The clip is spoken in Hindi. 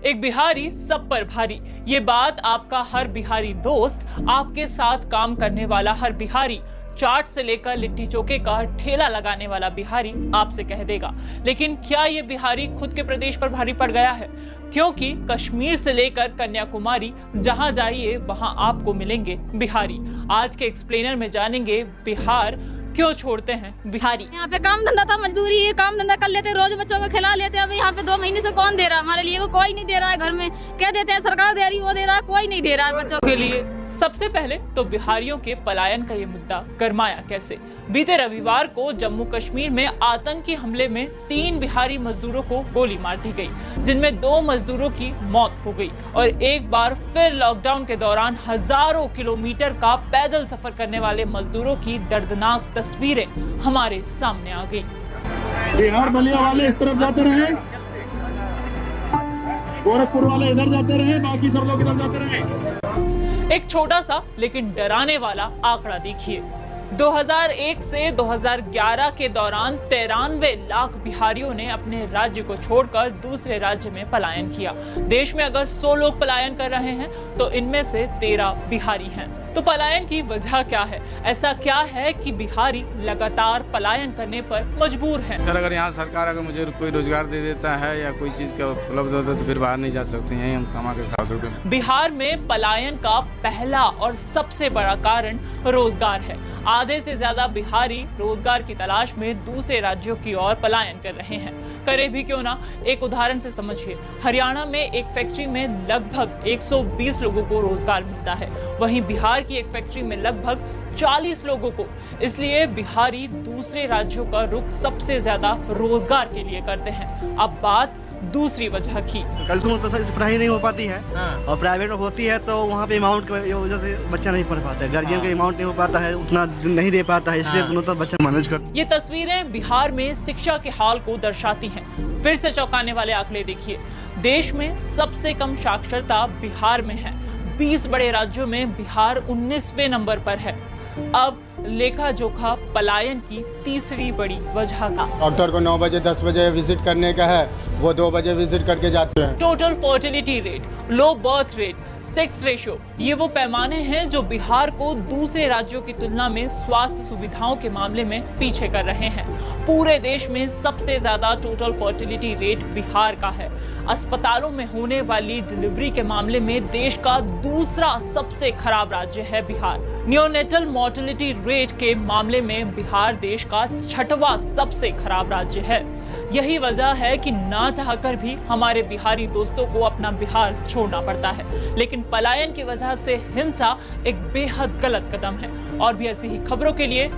एक बिहारी सब पर भारी। ये बात आपका हर बिहारी दोस्त, आपके साथ काम करने वाला हर बिहारी, चाट से लेकर लिट्टी चोखे का ठेला लगाने वाला बिहारी आपसे कह देगा। लेकिन क्या ये बिहारी खुद के प्रदेश पर भारी पड़ गया है? क्योंकि कश्मीर से लेकर कन्याकुमारी जहां जाइए वहां आपको मिलेंगे बिहारी। आज के एक्सप्लेनर में जानेंगे बिहार क्यों छोड़ते हैं बिहारी। यहाँ पे काम धंधा था, मजदूरी है, काम धंधा कर लेते, रोज बच्चों को खिला लेते। अभी यहाँ पे 2 महीने से कौन दे रहा है हमारे लिए? वो कोई नहीं दे रहा है। घर में कह देते हैं सरकार दे रही, वो दे रहा है, कोई नहीं दे रहा है बच्चों के लिए। सबसे पहले तो बिहारियों के पलायन का ये मुद्दा गरमाया कैसे। बीते रविवार को जम्मू कश्मीर में आतंकी हमले में 3 बिहारी मजदूरों को गोली मार दी गई, जिनमें 2 मजदूरों की मौत हो गई। और एक बार फिर लॉकडाउन के दौरान हजारों किलोमीटर का पैदल सफर करने वाले मजदूरों की दर्दनाक तस्वीरें हमारे सामने आ गई। बिहार बलिया वाले इस तरफ जाते रहे, गोरखपुर वाले इधर जाते रहे, बाकी सब लोग इधर जाते रहे। एक छोटा सा लेकिन डराने वाला आंकड़ा देखिए। 2001 से 2011 के दौरान 93 लाख बिहारियों ने अपने राज्य को छोड़कर दूसरे राज्य में पलायन किया। देश में अगर 100 लोग पलायन कर रहे हैं तो इनमें से 13 बिहारी हैं। तो पलायन की वजह क्या है? ऐसा क्या है कि बिहारी लगातार पलायन करने पर मजबूर हैं? अगर यहाँ सरकार अगर मुझे कोई रोजगार दे देता है या कोई चीज का उपलब्ध होता है तो फिर बाहर नहीं जा सकते हैं, हम कमा के खा सकते हैं। बिहार में पलायन का पहला और सबसे बड़ा कारण रोजगार है। आधे से ज्यादा बिहारी रोजगार की तलाश में दूसरे राज्यों की ओर पलायन कर रहे हैं। करे भी क्यों ना, एक उदाहरण से समझिए। हरियाणा में एक फैक्ट्री में लगभग 120 लोगों को रोजगार मिलता है, वहीं बिहार की एक फैक्ट्री में लगभग 40 लोगों को। इसलिए बिहारी दूसरे राज्यों का रुख सबसे ज्यादा रोजगार के लिए करते हैं। अब बात दूसरी वजह की। स्कूल में पढ़ाई नहीं हो पाती है और प्राइवेट में होती है तो वहाँ पे अमाउंट की वजह से बच्चा नहीं पढ़ पाता है। गार्जियन का अमाउंट नहीं हो पाता है, उतना नहीं दे पाता है, इसलिए तो बच्चा मैनेज कर। ये तस्वीरें बिहार में शिक्षा के हाल को दर्शाती हैं। फिर से चौंकाने वाले आंकड़े देखिए। देश में सबसे कम साक्षरता बिहार में है। 20 बड़े राज्यों में बिहार 19वें नंबर पर है। अब लेखा जोखा पलायन की तीसरी बड़ी वजह का। डॉक्टर को 9 बजे 10 बजे विजिट करने का है, वो 2 बजे विजिट करके जाते हैं। Total fertility rate, low birth rate, sex ratio, ये वो पैमाने हैं जो बिहार को दूसरे राज्यों की तुलना में स्वास्थ्य सुविधाओं के मामले में पीछे कर रहे हैं। पूरे देश में सबसे ज्यादा टोटल फर्टिलिटी रेट बिहार का है। अस्पतालों में होने वाली डिलीवरी के मामले में देश का दूसरा सबसे खराब राज्य है बिहार। नियोनेटल मोर्टेलिटी रेट के मामले में बिहार देश का 6वां सबसे खराब राज्य है। यही वजह है कि ना चाहकर भी हमारे बिहारी दोस्तों को अपना बिहार छोड़ना पड़ता है। लेकिन पलायन की वजह से हिंसा एक बेहद गलत कदम है। और भी ऐसी ही खबरों के लिए